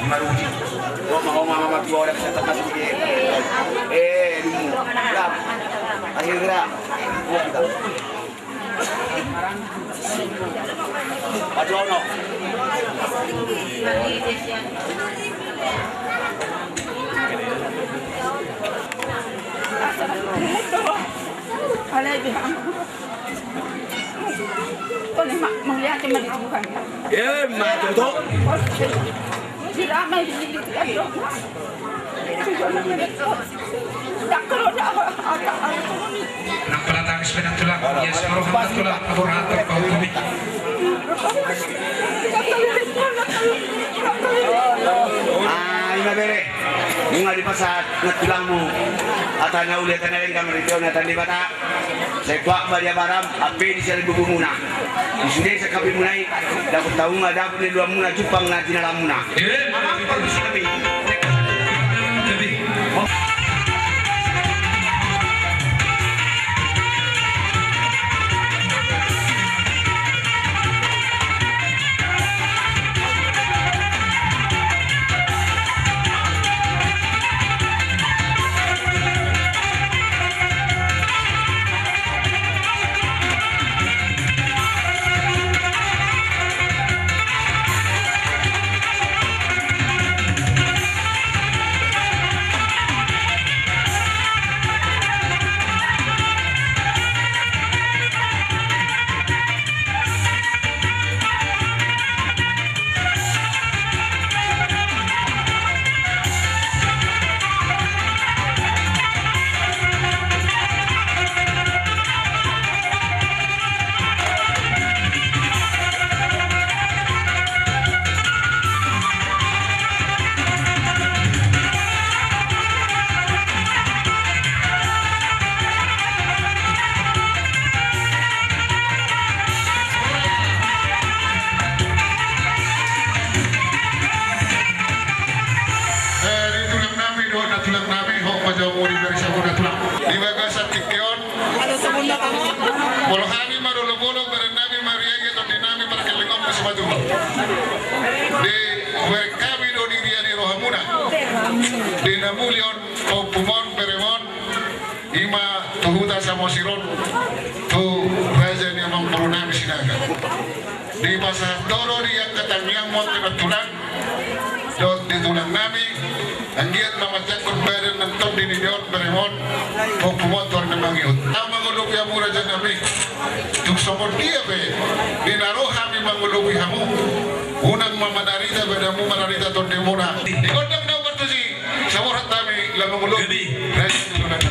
maruji. Mau mama tua orang saya masuk di. Lam. Akhir gerak. Kita. Aduh no. Alay bilang. Kung malihat yung malitukan. Matuto. Sila may dilitikan doon. Nampalatang sebenang tulang, yes, merupakan tulang laborator kahukumi. Ina bere. Bunga di pasat natulang mo. Atana ulit na rin kami rito na tandi bata. Sa kwa ba dia baram, api di sila bubumuna. Isude sa kapi munay, dapat tahu nga dapat ni dua muna jupang na tinalam muna. Mama perlu kami. Dinamulion o pumon peremon ima tuhuta sa mosiron tu raja ni amang perunami sinaga di pasar doro dia katangyang mo tinatulang dot di tulang nami anggiat mamajak berbadan ng top di niyon peremon o pumon tuan na mangyot ang mangulupi hamu raja nami tuk somor dia be dinaroha mi mangulupi hamu unang mamanarita badamu manarita tonde muna ikondang daw kartu si samurat kami lang mangulupi raja tulang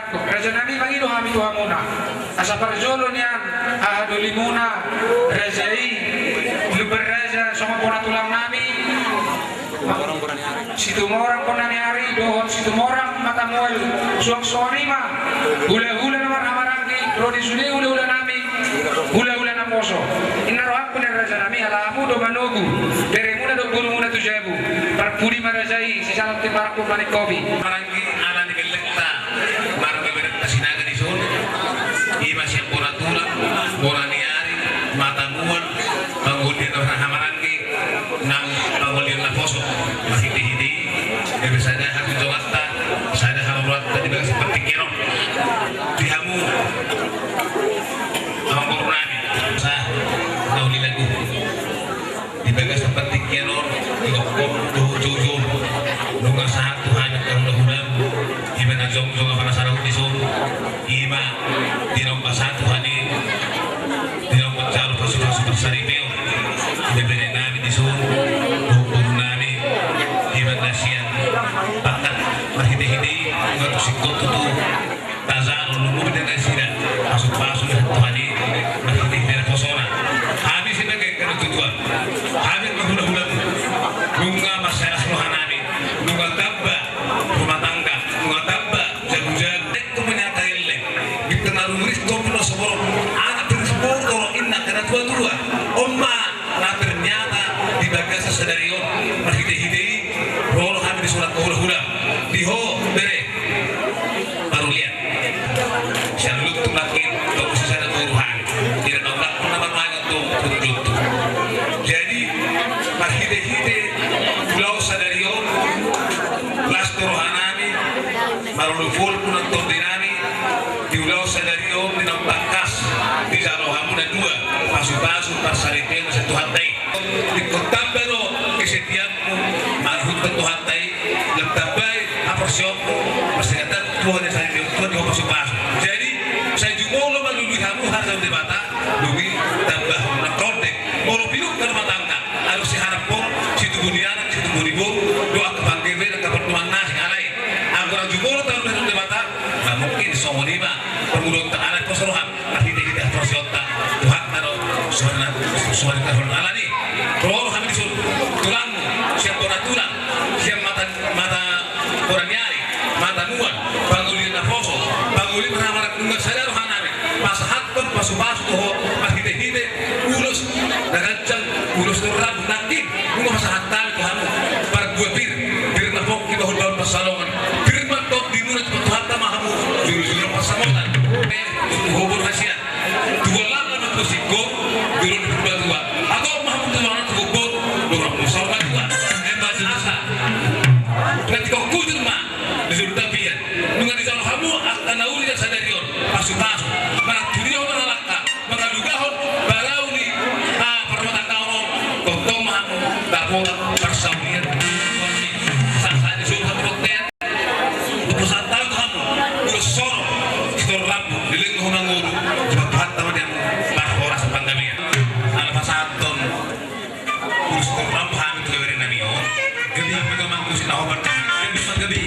Raja Nabi bagi doa mi doa muna. Asa parjolo niyan ahaduli muna rajai luber raja sama pona tulang nami. Situ orang pona ni hari dohon situ orang mata mual suang suami ma hula hula nama amarang ni rodi suni hula hula nami hula hula nama poso. Inaro aku ni raja nami alamu do manogu. Beremuna do guru muna tu jebu. Perpudi marajai sisalam ti paraku manikobi. Maranggi ala ni kelekta marga berita sinaga di sun. Ima siap pura-tura, boraniari, mata muan, bangunin orang hamaranggi, nang bangunin la poso, mahiti-hiti, debe sada haku jawatta, sada hamurat tadi bagas seperti kero, dihamu, awang korunami, sah, nauli lagu, dibagas seperti kero, dikokok tuh jujur, nunga sahat Tuhan yang udah iba na jong-jong apa nasarang di sun, iba dinompa satu hani, dinompa jalo pasu-pasu bersaripeo, diberi nabi di sun, hukum nabi, iba nasian, pakat mahidi-hidi, ngatu sikot tu, tazar nunggu dengan sida, pasu-pasu satu hani, mahidi-hidi posona, habis ini kayak tujuan, habis menghula-hula, nungga masalah rohani, nungga tabba, rumah tangga, nungga tabba, jago-jago, itu menyatakan kita naruris komplo sebor, anak tersebut orang inna karena tua-tua, omma, nah ternyata di bagas sedarion, mahide-hide, rolo kami di surat hula-hula, diho, bere, baru lihat, saya lutuk lagi, untuk sisa dan uruhan, tidak tahu tak pernah bermain untuk jadi mahide-hide, pulau sedarion, las rohanami, maruluful punang tordinami, di pulau sedarion dinampak kas, di jalohamu dan dua, pasu-pasu parsaripel satu hatai, di kota baru kesetiaanmu, marhut satu hatai, lebih baik aporsiopmu, persenjataan Tuhan yang saya Tuhan yang pasu-pasu. Jadi saya juga lo melalui kamu harus dibata, demi tambah nakordek, mau pilih ke rumah tangga, harus diharap pun situ buniana, situ bunibur, doa kepanggil dan keperluan nasi alai. Agar juga lo tahu harus dibata, nggak mungkin semua lima permudah tak ada persoalan, tapi tidak persiota Tuhan taruh suara tahun alani. Kalau kami disuruh tulang, siap tulang, siap mata orang nyari, mata nuan, bangunin nafoso, bangunin bersama nunggu sadar hanami, pas hakkan pasu-pasu tuh, pas hide-hide, ulus, nagancang, ulus terang, nakin, nunggu masa hatam Tuhanmu, par dua bir nafok kita hulbal pasalongan, bir matok di mana cepat Tuhan tamahamu, juru-juru pasamotan, hubur hasiat, dua langan untuk sikko, juru dua, atau mahamu tuh kubur, dorong musuh dua, embas asa, nanti kau kujur mah, disuruh tapian, nunggu di jalan kamu akan nauli dan sadarion, pasu-pasu, mana dunia mana laka, mana lugahon, balauni, permata kau, kau mahamu, dapur, persawian, sah-sah disuruh satu rotian, perusahaan tahu kamu, udah soro, itu rabu, dilengah nguru, cepat hantar dia, bahwa rasa panggamian, anak pasaton, urus rabu hamil tuh beri namio, jadi kita mangkusin ahobat, jadi panggabi.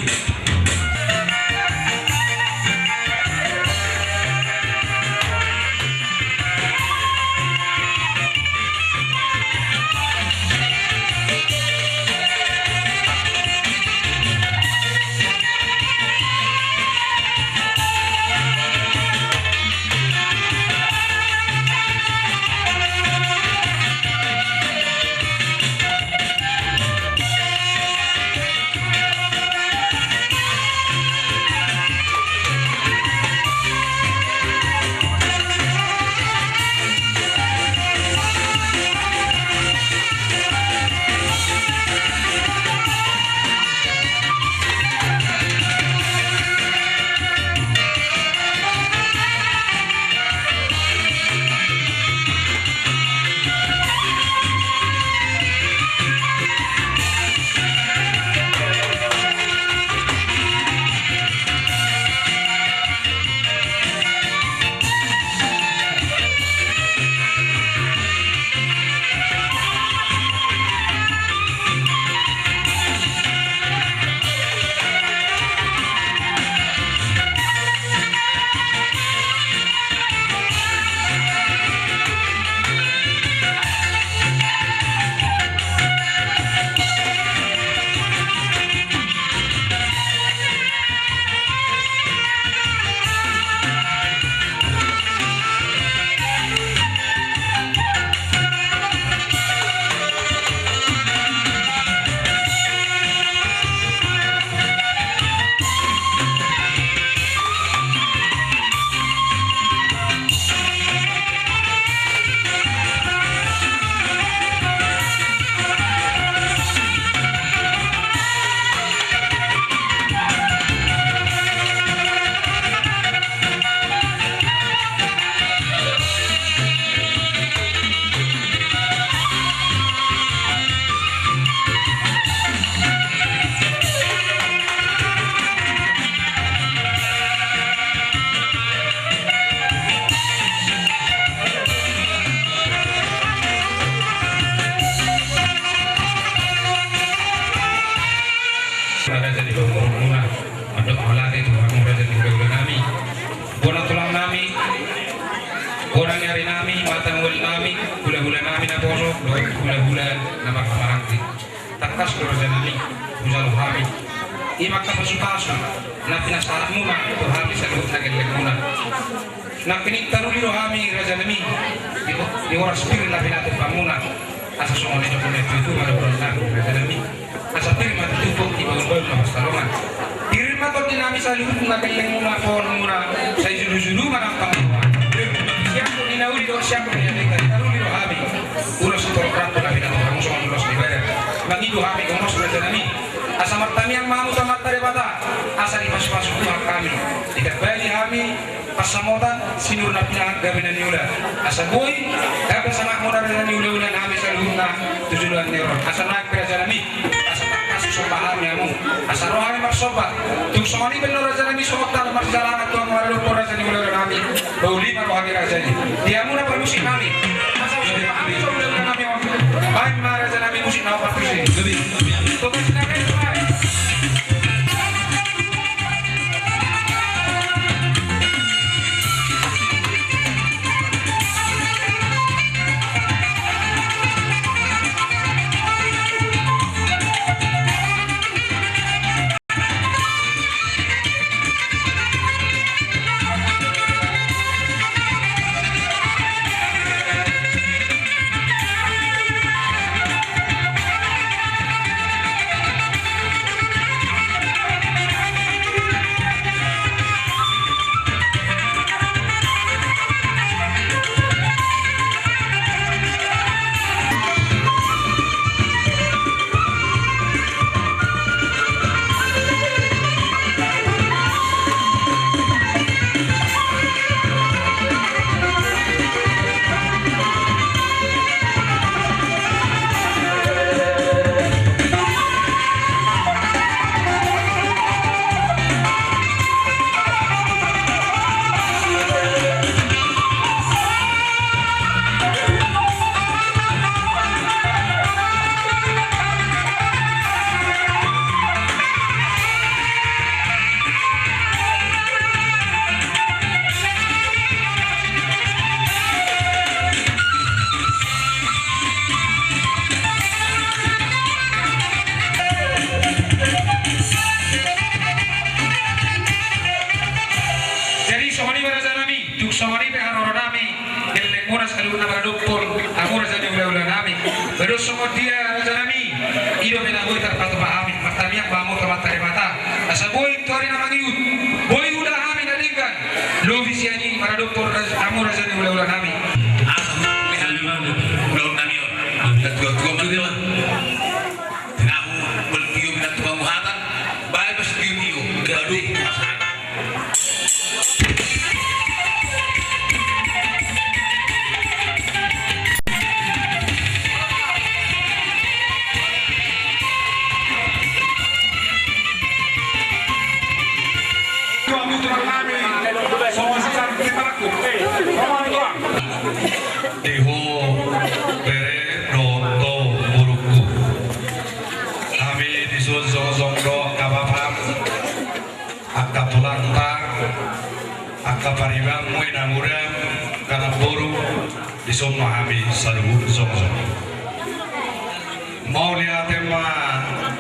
tosok doi bulan-bulan nama kamarangti takas ko raja nami usalo hami imak ka pasu-pasu na pinasarat muna ito hami sa luhut na galing muna na piniktaruli ro hami raja nami di oras pirin na pinatid pa muna asa sungon ito kung ito malukuran na raja nami asa pirin matutupok ibang-ibang na pastalongan pirin matod din namin sa luhut na galing muna pohon muna sa izulu-zulu manang pangawa siya ko ninauli doon siya ko ninalikan taruli ro hami ulos ito rato na pinatid pa musuhan ulos ni Bada mangido hami kumos raja nami asa martami ang mamu sa mataribata asa di pas-pasok tuhan kami ikat bali hami pasamotan sinur na pinagabi na niula asa boy gabi sa makmuna rin na niula-ulan hami sa luhut na tujulan neron asa nagpiraja nami asa takasusumpahan niya mo asa rohani marsobat tung songani benar raja nami sobat marjalan at tuang maralupor raja niula-ulan hami bauli marohani raja ni dia muna permusik kami asa usumpahan sa ulan kami baik mga raja nami musik na upatusin gabi tukang sinakay tuhay Songoni pe haro nami gelek mura salu na baradupor amura sa ulah nami bedo songo dia raja nami ido mena boy tar patu paami martamia pamo ka matare mata asa boy tori na mangiut boy udah hami na dingkan lo visiani baradupor amura sa ulah nami asa mehal ulah nami tua manila tinahu belpiu minat tua muhatan bae bas piu gadu asa Diho bere noto buruku kami disusun zongdo kabapam akap tulantang akap paribang muina muram karena buru disusun kami selalu zong mau lihat tema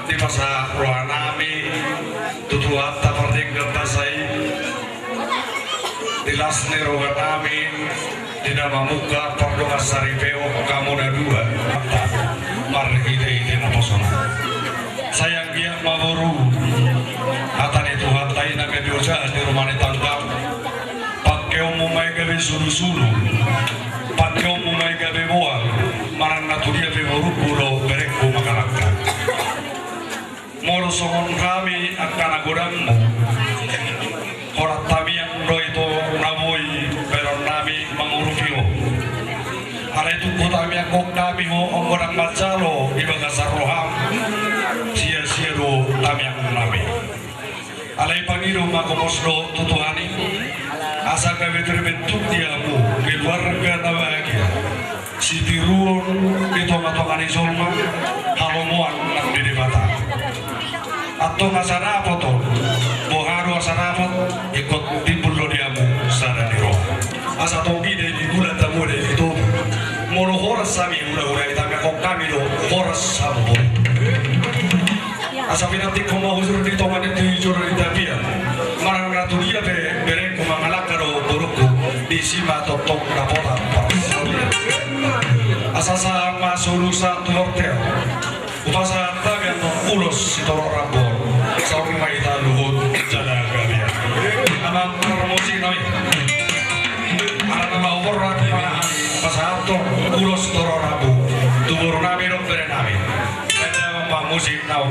di masa rohanami tutuat taparting pasai dilas rohanami tidak mamuka perlu kasari peo kamu dah dua margi ide naposona sayang dia maburu atan itu hatai naga dioja di rumah ni tangkap pakai umumai gabe sulu pakai umumai gabe boa marang naturia beboru pulo berekku makalaka moro songon kami akan agodamu orang kami yang do itu namoi peron nami mangurupio ada itu kota kami yang kok kami ho orang macalo ibaga saroham sia-sia do kami yang nami alai pangiru makomosdo tutuhani asa kami terbentuk diamu keluarga nabahagia si tiruon itu matongani solma halomuan nang di mata atau nasara apa to boharu asara apa ikut timbul lo diamu sada diro asa togi de di bulan tamu de itu moro horas sami ura kok kami do oras sabon. Asa pinati ko mahusur di tongan itu hijau di tapia. Marang ratu dia bereng ko mangalak karo buruku di sima totok kapota. Asa sa masulusa tuortel. Upasa tagan ulos si toro rabor. Sauri maita luhut jada gabia. Amang musik nami. Ana nama orang mana pasato ulos toro rabu. Tubur nami dok bere nami. Musik now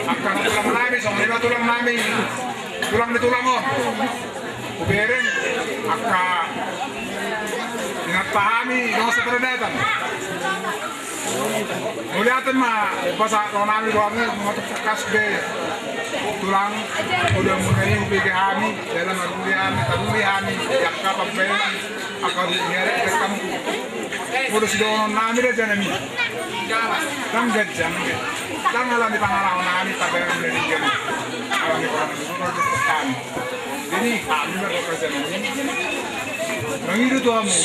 Akan tulang namin, so lima tulang namin, tulang di tulang mo. Kuberin, aka ingat pahami, dong sa peredatan. Muliatan mah, basa kalau namin doangnya mengotok kasbe tulang udah mulai ubi kami dalam tarulihan yang kapal pelan akan nyeret ke kamu udah sudah namin aja nami kan gajang kan ngalah di pangalaman nami tapi yang udah dijadi kalau di orang itu udah tekan jadi kami berkerja nami mengiru tuamu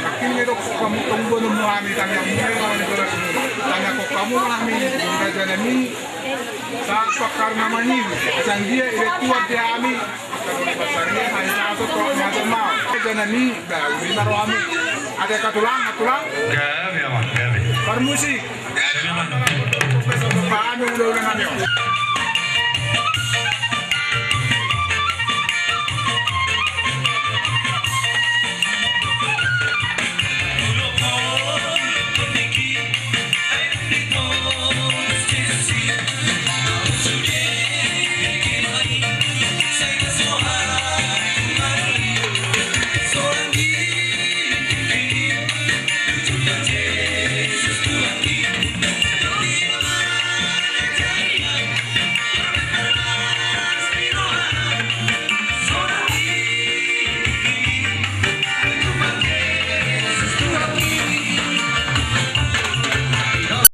makin itu kamu tunggu nemu kami tanya mulai kalau di kelas tanya kok kamu nami kerja nami saat pakar namanya dia itu tua dia kami kalau di pasarnya hanya satu kok nyata mau kerja nami baru lima rohami ada katulang Gabi aman, gabi. permusik Gabi aman. besok bahan udah nami